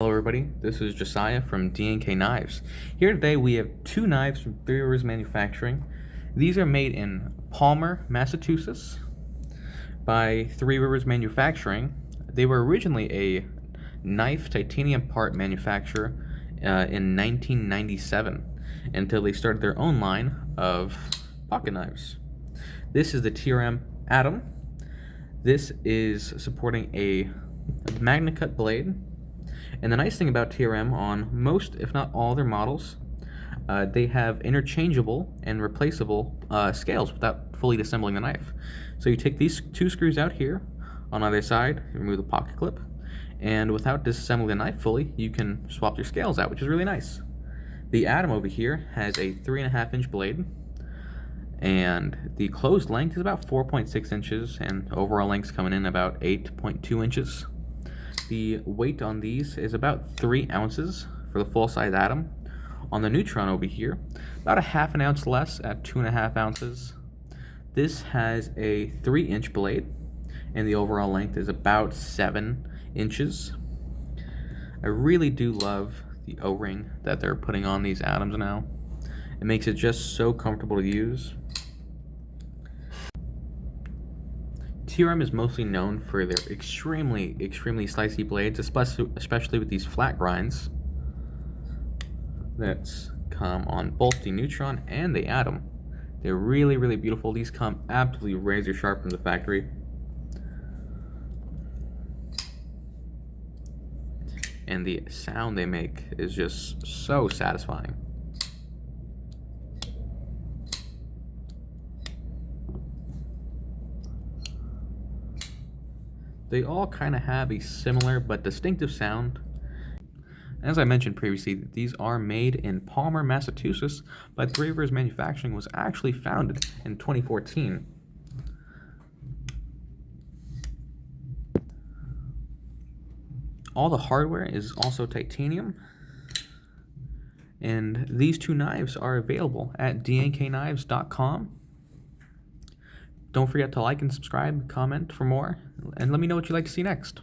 Hello everybody, this is Josiah from D&K Knives. Here today we have two knives from Three Rivers Manufacturing. These are made in Palmer, Massachusetts by Three Rivers Manufacturing. They were originally a knife titanium part manufacturer in 1997 until they started their own line of pocket knives. This is the TRM Atom. This is supporting a magna cut blade. And the nice thing about TRM on most, if not all their models, they have interchangeable and replaceable scales without fully disassembling the knife. So you take these two screws out here on either side, remove the pocket clip, and without disassembling the knife fully, you can swap your scales out, which is really nice. The Atom over here has a 3.5-inch blade, and the closed length is about 4.6 inches, and overall length's coming in about 8.2 inches. The weight on these is about 3 ounces for the full-size Atom. On the Neutron over here, about a half an ounce less at 2.5 ounces. This has a 3-inch blade, and the overall length is about 7 inches. I really do love the O-ring that they're putting on these Atoms now. It makes it just so comfortable to use. TRM is mostly known for their extremely slicey blades, especially with these flat grinds that come on both the Neutron and the Atom. They're really beautiful. These come absolutely razor sharp from the factory. And the sound they make is just so satisfying. They all kind of have a similar but distinctive sound. As I mentioned previously, these are made in Palmer, Massachusetts, but Three Rivers Manufacturing was actually founded in 2014. All the hardware is also titanium, and these two knives are available at dnknives.com. Don't forget to like and subscribe, comment for more, and let me know what you'd like to see next.